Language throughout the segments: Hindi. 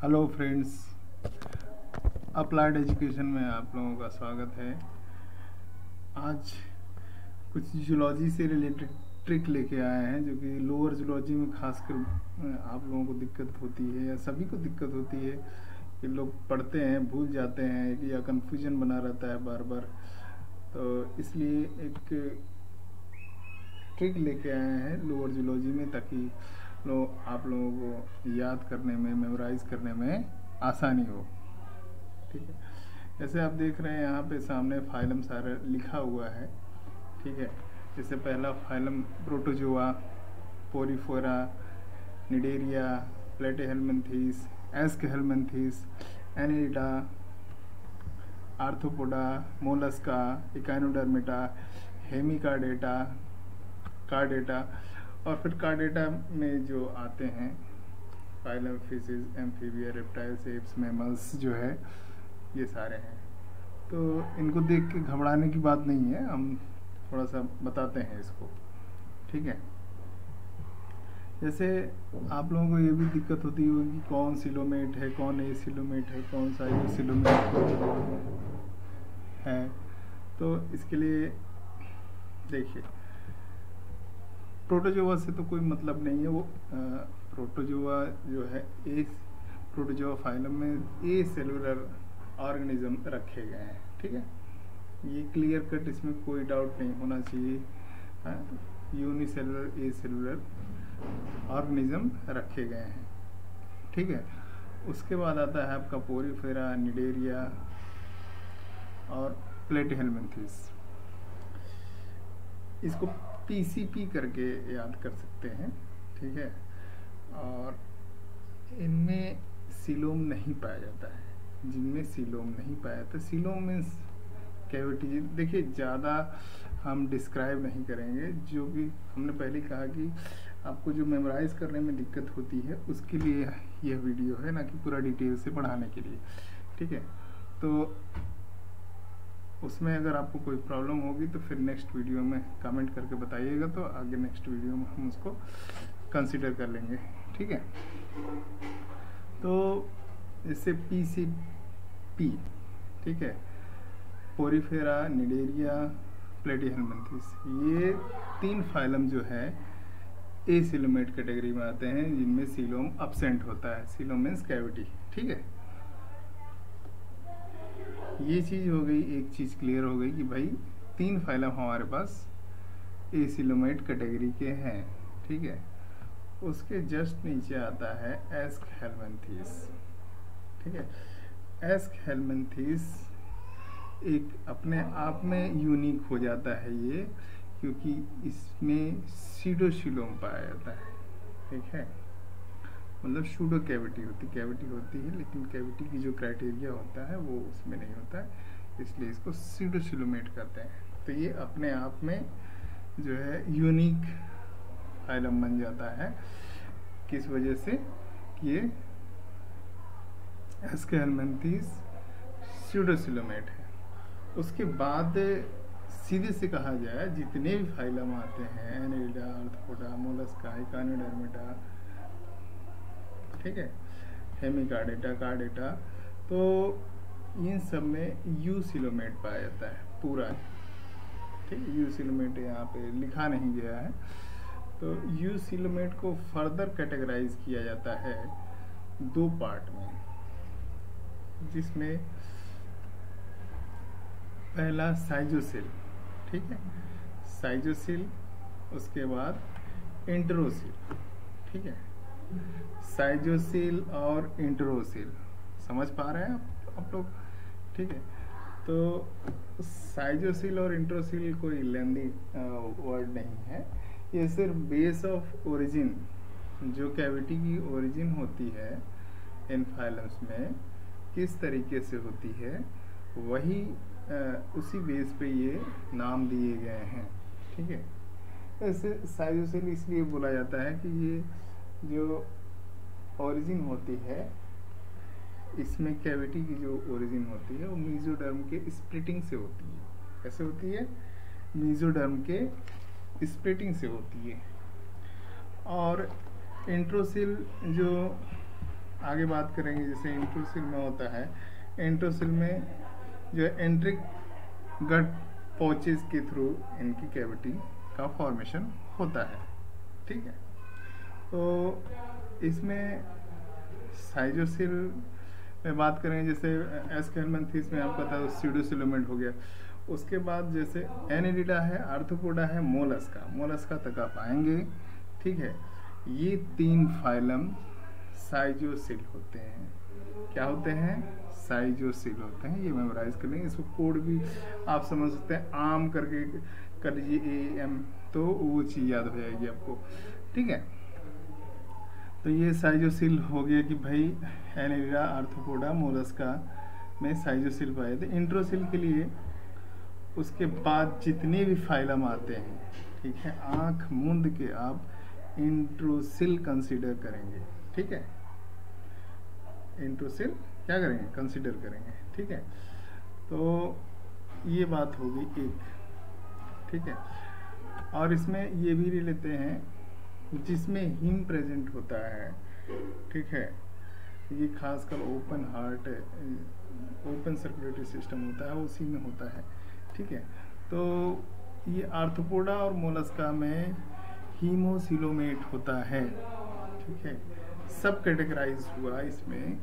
हेलो फ्रेंड्स, अप्लाइड एजुकेशन में आप लोगों का स्वागत है। आज कुछ जूलॉजी से रिलेटेड ट्रिक लेके आए हैं जो कि लोअर जूलॉजी में खासकर आप लोगों को दिक्कत होती है या सभी को दिक्कत होती है कि लोग पढ़ते हैं भूल जाते हैं या कन्फ्यूजन बना रहता है बार बार। तो इसलिए एक ट्रिक लेके आए हैं लोअर जूलॉजी में ताकि आप लोगों को याद करने में, मेमोराइज करने में आसानी हो। ठीक है, जैसे आप देख रहे हैं यहाँ पे सामने फाइलम सारा लिखा हुआ है। ठीक है, जैसे पहला phylum protozoa, porifera, cnidaria, platyhelminthes, aschelminthes, annelida, arthropoda, mollusca, echinodermata, hemichordata, chordata, और फिर कार्डेटा में जो आते हैं phylum, fishes, amphibia, reptiles, aves, mammals जो है ये सारे हैं। तो इनको देख के घबराने की बात नहीं है, हम थोड़ा सा बताते हैं इसको। ठीक है, जैसे आप लोगों को ये भी दिक्कत होती होगी कि कौन सिलोमेट है, कौन एसिलोमेट है, कौन सा यूसिलोमेट है। तो इसके लिए देखिए, प्रोटोजोआ से तो कोई मतलब नहीं है। वो प्रोटोजोआ जो है प्रोटोजोआ फाइलम में ए सेलुलर ऑर्गेनिज्म रखे गए हैं। ठीक है, ये क्लियर कट, इसमें कोई डाउट नहीं होना चाहिए। यूनिसेलुलर ए सेलुलर ऑर्गेनिज्म रखे गए हैं। ठीक है, उसके बाद आता है आपका पोरीफेरा, निडेरिया और प्लेटीहेल्मिन्थीस। इसको पीसीपी करके याद कर सकते हैं। ठीक है, और इनमें सीलोम नहीं पाया जाता है। जिनमें सीलोम नहीं पाया जाता, सीलोम मीन्स कैविटी। देखिए, ज़्यादा हम डिस्क्राइब नहीं करेंगे, जो कि हमने पहले कहा कि आपको जो मेमोराइज करने में दिक्कत होती है उसके लिए यह वीडियो है, ना कि पूरा डिटेल से पढ़ाने के लिए। ठीक है, तो उसमें अगर आपको कोई प्रॉब्लम होगी तो फिर नेक्स्ट वीडियो में कमेंट करके बताइएगा, तो आगे नेक्स्ट वीडियो में हम उसको कंसिडर कर लेंगे। ठीक है, तो इससे पीसीपी, ठीक है, पोरीफेरा, निडेरिया, प्लेटीहेल्मिन्थीस, ये 3 फाइलम जो है एसिलोमेट कैटेगरी में आते हैं, जिनमें सीलोम अब्सेंट होता है। Coelom means cavity. ठीक है, ये चीज़ हो गई, एक चीज़ क्लियर हो गई कि भाई 3 फाइलम हमारे पास एसिलोमेट कैटेगरी के हैं। ठीक है, उसके जस्ट नीचे आता है एस्कहेल्मिन्थीस। ठीक है, एस्कहेल्मिन्थीस एक अपने आप में यूनिक हो जाता है ये, क्योंकि इसमें सीडोसिलोम पाया जाता है। ठीक है, मतलब शूडो कैविटी होती है, लेकिन कैविटी की जो क्राइटेरिया होता है वो उसमें नहीं होता है, इसलिए इसको सीडोसिलोमेट कहते हैं। तो ये अपने आप में जो है यूनिक फाइलम बन जाता है। किस वजह से? कि ये एस्कहेल्मिन्थीस सीडोसिलोमेट है। उसके बाद सीधे से कहा जाए, जितने भी फाइलम आते हैं, एनिलिडा, आर्थ्रोपोडा, मोलस्का, इकाइनोडर्मिटा, ठीक है, हेमिकार्डेटा, कार्डेटा, तो इन सब में यूसिलोमेट पाया जाता है पूरा। ठीक है, यूसिलोमेट यहाँ पे लिखा नहीं गया है। तो यूसिलोमेट को फर्दर कैटेगराइज किया जाता है 2 पार्ट में, जिसमें पहला साइजोसिल। ठीक है, साइजोसिल, उसके बाद इंट्रोसिल। ठीक है, साइजोसिल और इंट्रोसिल, समझ पा रहे हैं आप लोग? ठीक है, तो साइजोसिल और इंट्रोसिल कोई लेंदी वर्ड नहीं है, ये सिर्फ बेस ऑफ ओरिजिन, जो कैविटी की ओरिजिन होती है इन फाइलम्स में, किस तरीके से होती है, वही उसी बेस पे ये नाम दिए गए हैं। ठीक है, ऐसे साइजोसिल इसलिए बोला जाता है कि ये जो ओरिजिन होती है, इसमें कैविटी की जो ओरिजिन होती है वो मीजोडर्म के स्प्लिटिंग से होती है। कैसे होती है? मीजोडर्म के स्प्लिटिंग से होती है। और इंट्रोसिल जो आगे बात करेंगे जैसे इंट्रोसिल में होता है, इंट्रोसिल में जो एंट्रिक गट पॉचेस के थ्रू इनकी कैविटी का फॉर्मेशन होता है, ठीक है। तो इसमें साइजोसिल में बात करें, जैसे एस्केलमेंथिस में आपका था स्यूडोसिलोमेट हो गया। उसके बाद जैसे एनेलिडा है, आर्थ्रोपोडा है, मोलस्का तक आप आएंगे, ठीक है। ये 3 फाइलम साइजोसिल होते हैं। क्या होते हैं? साइजोसिल होते हैं। ये मेमोराइज कर लेंगे, इसको कोड भी आप समझ सकते हैं, आम करके कर लीजिए AM, तो वो चीज़ याद हो जाएगी आपको, ठीक है। तो ये साइजोसिल हो गया कि भाई एनेलिडा, आर्थ्रोपोडा, मोलस्का में साइजोसिल पाए थे। इंट्रोसिल के लिए उसके बाद जितने भी फाइलम आते हैं, ठीक है, आंख मूंद के आप इंट्रोसिल कंसीडर करेंगे, ठीक है। इंट्रोसिल क्या करेंगे? कंसीडर करेंगे, ठीक है। तो ये बात होगी एक, ठीक है। और इसमें ये भी ले लेते हैं जिसमें हीम प्रेजेंट होता है, ठीक है। ये खासकर open heart, open circulatory system होता है, उसी में होता है, ठीक है। तो ये आर्थ्रोपोडा और मोलस्का में हीमोसिलोमेट होता है, ठीक है। सब कैटेगराइज हुआ इसमें,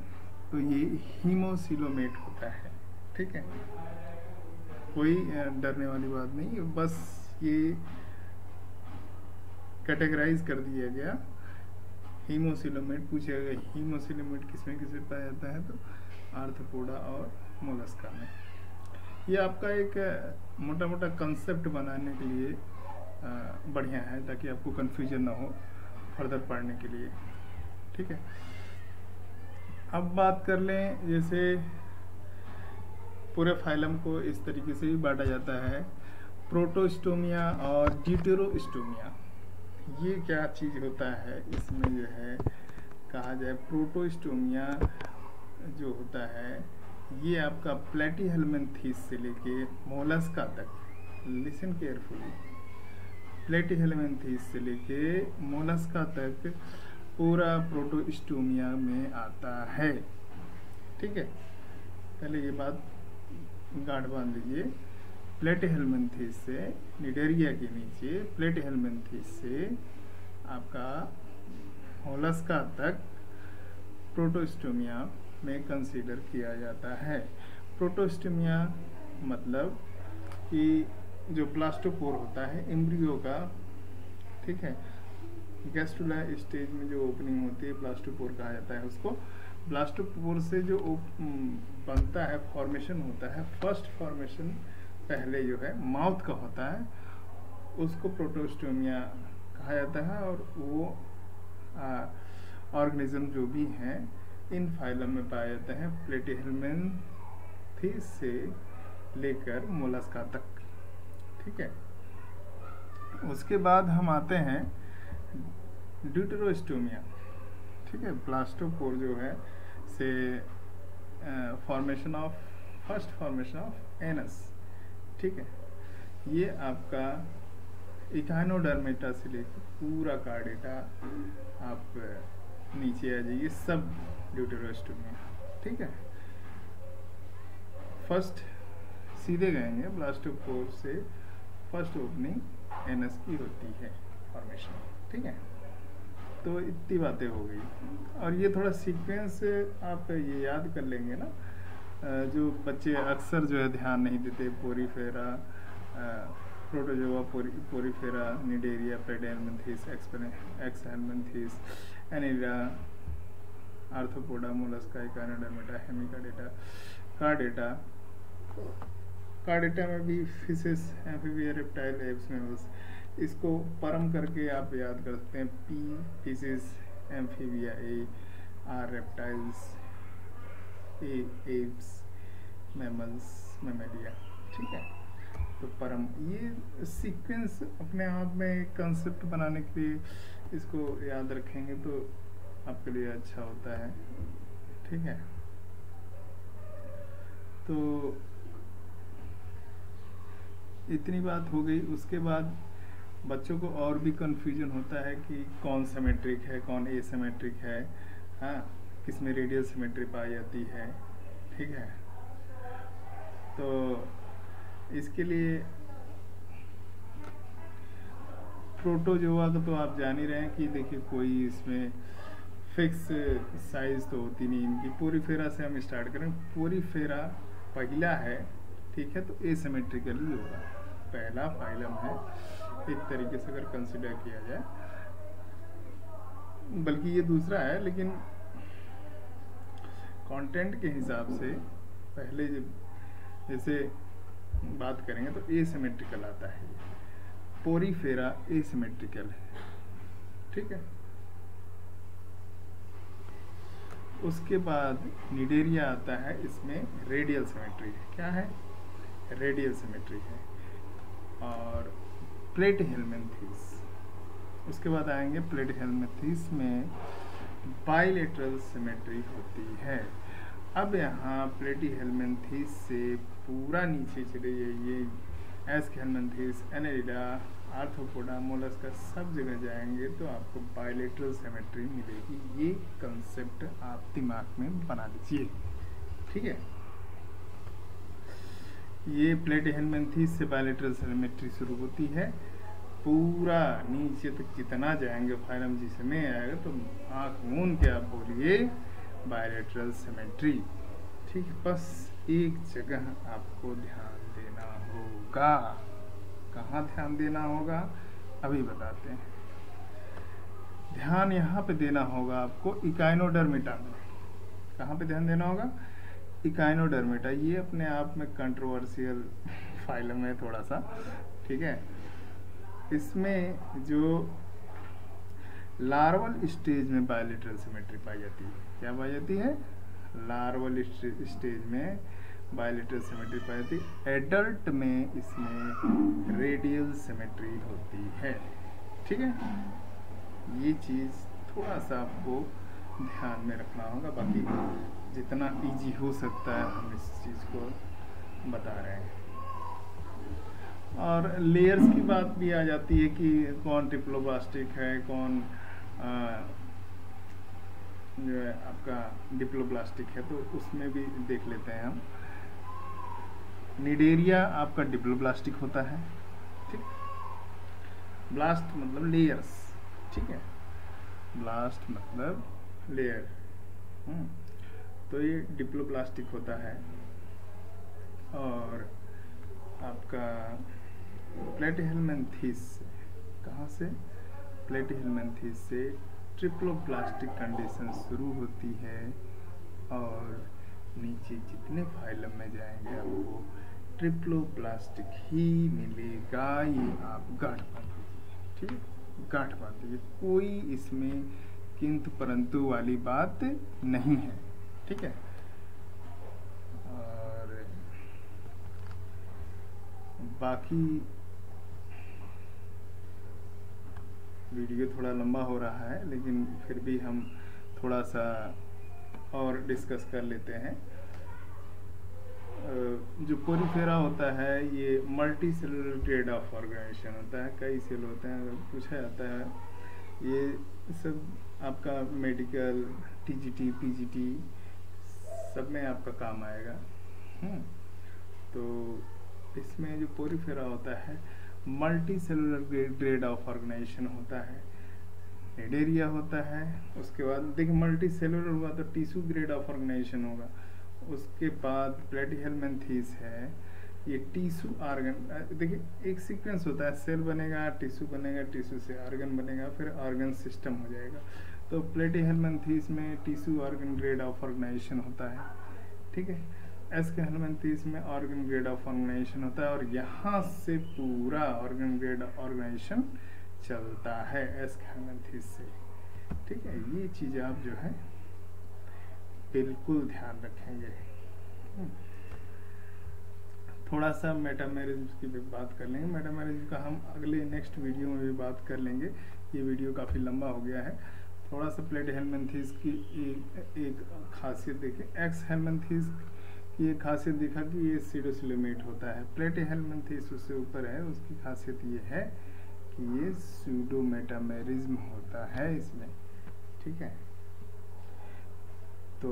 तो ये हीमोसिलोमेट होता है, ठीक है। कोई डरने वाली बात नहीं, बस ये कैटेगराइज कर दिया गया। हीमोसिलोमेट पूछेगा, हीमोसिलोमेट किसमें पाया जाता है? तो आर्थ्रोपोडा और मोलस्का में। ये आपका एक मोटा मोटा कंसेप्ट बनाने के लिए बढ़िया है, ताकि आपको कंफ्यूजन ना हो फर्दर पढ़ने के लिए, ठीक है। अब बात कर लें, जैसे पूरे फाइलम को इस तरीके से भी बांटा जाता है, प्रोटोस्टोमिया और ड्यूटेरोस्टोमिया। ये क्या चीज़ होता है? इसमें जो है कहा जाए, प्रोटोस्टोमिया जो होता है ये आपका प्लेटीहेलमिन्थेस से लेके मोलस्का तक, लिसन केयरफुली, प्लेटीहेलमिन्थेस से लेके मोलस्का तक पूरा प्रोटोस्टोमिया में आता है, ठीक है। पहले ये बात गांठ बांध लीजिए, प्लेटीहेलमिन्थेस से निडेरिया के नीचे, प्लेटीहेलमिन्थेस से आपका मोलस्का तक प्रोटोस्टोमिया में कंसीडर किया जाता है। प्रोटोस्टोमिया मतलब कि जो ब्लास्टोपोर होता है एम्ब्रियो का, ठीक है, गैस्ट्रुला स्टेज में जो ओपनिंग होती है ब्लास्टोपोर कहा जाता है उसको। ब्लास्टोपोर से जो बनता है, फॉर्मेशन होता है, फर्स्ट फॉर्मेशन पहले जो है माउथ का होता है, उसको प्रोटोस्टोमिया कहा जाता है। और वो ऑर्गेनिज्म जो भी हैं इन फाइलम में पाए जाते हैं, प्लेटीहेलमिन्थेस से लेकर मोलस्का तक, ठीक है। उसके बाद हम आते हैं ड्यूटेरोस्टोमिया, ठीक है। ब्लास्टोपोर जो है से फर्स्ट फॉर्मेशन ऑफ एनस, ठीक है। ये आपका इकाइनोडर्मेटा से लेकर पूरा कार्डेटा आप नीचे आ जाइए, सब ड्यूटेरोस्टोमिया, ठीक है। फर्स्ट सीधे गएंगे, ब्लास्टोपोर से फर्स्ट ओपनिंग एनस की होती है फॉर्मेशन, ठीक है। तो इतनी बातें हो गई। और ये थोड़ा सीक्वेंस आप ये याद कर लेंगे ना, जो बच्चे अक्सर जो है ध्यान नहीं देते, porifera, protozoa, porifera, cnidaria, platyhelminthes, aschelminthes, annelida, arthropoda, mollusca, echinodermata, hemichordata, chordata में भी fishes, amphibia, reptile, aves, mammals, इसको परम करके आप याद कर सकते हैं। P fishes, amphibia, A, R reptiles, A aves, mammals, mammalia, ठीक है। तो परम, ये सीक्वेंस अपने आप में कंसेप्ट बनाने के लिए इसको याद रखेंगे तो आपके लिए अच्छा होता है, ठीक है। तो इतनी बात हो गई। उसके बाद बच्चों को और भी कंफ्यूजन होता है कि कौन सिमेट्रिक है, कौन एसिमेट्रिक है, हाँ, किसमें रेडियल सिमेट्री पाई जाती है, ठीक है। तो इसके लिए प्रोटोजोआ का तो आप जान ही रहे हैं कि देखिए कोई इसमें फिक्स साइज तो होती नहीं इनकी। पोरीफेरा से हम स्टार्ट करें। पोरीफेरा पहला है, ठीक है, तो एसिमेट्रिकल ही होगा, पहला फाइलम है एक तरीके से अगर कंसिडर किया जाए, बल्कि ये दूसरा है, लेकिन कंटेंट के हिसाब से पहले जब जैसे बात करेंगे तो एसिमेट्रिकल आता है। पोरीफेरा एसिमेट्रिकल है, ठीक है। उसके बाद निडेरिया आता है, इसमें रेडियल सिमेट्री है। क्या है? रेडियल सिमेट्री है। और प्लेटिहेल्मिन्थेस, उसके बाद आएंगे प्लेटिहेल्मिन्थेस में बाइलेटरल सिमेट्री होती है। अब यहाँ प्लेटिहेल्मिन्थेस से पूरा नीचे चले जाइए, एस्कहेल्मिन्थेस, एनेलिडा, आर्थ्रोपोडा, मोलस्का, सब जगह जाएंगे तो आपको बाइलेटरल सिमेट्री मिलेगी। ये कंसेप्ट आप दिमाग में बना लीजिए, ठीक है। ये प्लेटिहेल्मिन्थेस से बाइलेटरल सिमेट्री शुरू होती है, पूरा नीचे तक जितना जाएंगे फाइलम जिसमें आएगा तो आँख मूंद के आप बोलिए बाइलेटरल सिमेट्री, ठीक है। बस एक जगह आपको ध्यान देना होगा। कहाँ ध्यान देना होगा अभी बताते हैं। ध्यान यहाँ पे देना होगा आपको इकाइनोडर्मिटा में। कहाँ पे ध्यान देना होगा? इकाइनोडर्मिटा। ये अपने आप में कंट्रोवर्शियल फाइलम है थोड़ा सा, ठीक है। इसमें जो लार्वल स्टेज में बाइलेटरल सिमेट्री पाई जाती है। क्या पाई जाती है? लार्वल स्टेज में बाइलेटरल सिमेट्री पाई जाती है। एडल्ट में इसमें रेडियल सिमेट्री होती है, ठीक है। ये चीज़ थोड़ा सा आपको ध्यान में रखना होगा, बाकी जितना इजी हो सकता है हम इस चीज़ को बता रहे हैं। और लेयर्स की बात भी आ जाती है कि कौन ट्रिप्लोब्लास्टिक है, कौन जो है आपका डिप्लोब्लास्टिक है, तो उसमें भी देख लेते हैं हम। निडेरिया आपका डिप्लोब्लास्टिक होता है, ठीक। ब्लास्ट मतलब लेयर्स, ठीक है। ब्लास्ट मतलब लेयर, तो ये डिप्लोब्लास्टिक होता है। और आपका प्लेटिहेल्मिन्थेस कहाँ से? प्लेटिहेल्मिन्थेस से ट्रिप्लोब्लास्टिक कंडीशन शुरू होती है और नीचे जितने फाइलम में जाएंगे आपको ट्रिप्लोब्लास्टिक ही मिलेगा। ये आप गांठ बांध दीजिए, ठीक है, गांठ बांध दीजिए। कोई इसमें किंतु परंतु वाली बात नहीं है, ठीक है। और बाकी वीडियो थोड़ा लंबा हो रहा है, लेकिन फिर भी हम थोड़ा सा और डिस्कस कर लेते हैं। जो पोरीफेरा होता है ये multi cellular grade of organization होता है, कई सेल होते हैं। अगर पूछा जाता है ये सब आपका मेडिकल, टीजीटी, पीजीटी सब में आपका काम आएगा। तो इसमें जो पोरीफेरा होता है multi cellular grade of organization होता है। निडेरिया होता है, उसके बाद देखिए मल्टी सेलुलर हुआ तो टिश्यू ग्रेड ऑफ ऑर्गेनाइजेशन होगा। उसके बाद प्लेटिहेल्मिन्थेस है, ये टिश्यू ऑर्गन। देखिए एक सीक्वेंस होता है, सेल बनेगा, टिश्यू बनेगा, टिश्यू से ऑर्गन बनेगा, फिर ऑर्गन सिस्टम हो जाएगा। तो प्लेटिहेल्मिन्थेस में tissue organ grade of organization होता है, ठीक है। एस्कहेल्मिन्थेस में ऑर्गन ग्रेड ऑफ ऑर्गेनाइजेशन होता है और यहाँ से पूरा ऑर्गन ग्रेड ऑर्गेनाइजेशन चलता है एस्कहेल्मिन्थेस से, ठीक है। ये चीज़ आप जो है बिल्कुल ध्यान रखेंगे। थोड़ा सा मेटामेरिज्म की भी बात कर लेंगे। मेटामेरिज्म का हम अगले नेक्स्ट वीडियो में भी बात कर लेंगे। ये वीडियो काफ़ी लंबा हो गया है। थोड़ा सा प्लेटिहेल्मिन्थेस की एक खासियत देखिए। एक्सहेल्मिन्थेस की एक खासियत देखा कि ये सीडोसिलोमेट होता है। प्लेटिहेल्मिन्थेस उससे ऊपर है, उसकी खासियत ये है कि ये सूडो मेटामेरिज्म होता है इसमें, ठीक है। तो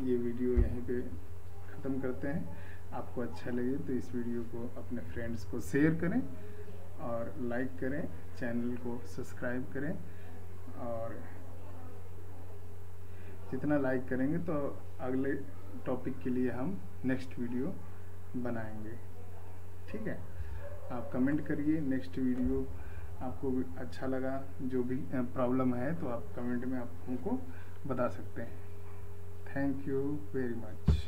ये वीडियो यहीं पे ख़त्म करते हैं। आपको अच्छा लगे तो इस वीडियो को अपने फ्रेंड्स को शेयर करें और लाइक करें, चैनल को सब्सक्राइब करें, और जितना लाइक करेंगे तो अगले टॉपिक के लिए हम नेक्स्ट वीडियो बनाएंगे। ठीक है, आप कमेंट करिए नेक्स्ट वीडियो आपको भी अच्छा लगा, जो भी प्रॉब्लम है तो आप कमेंट में आप हमको बता सकते हैं। Thank you very much.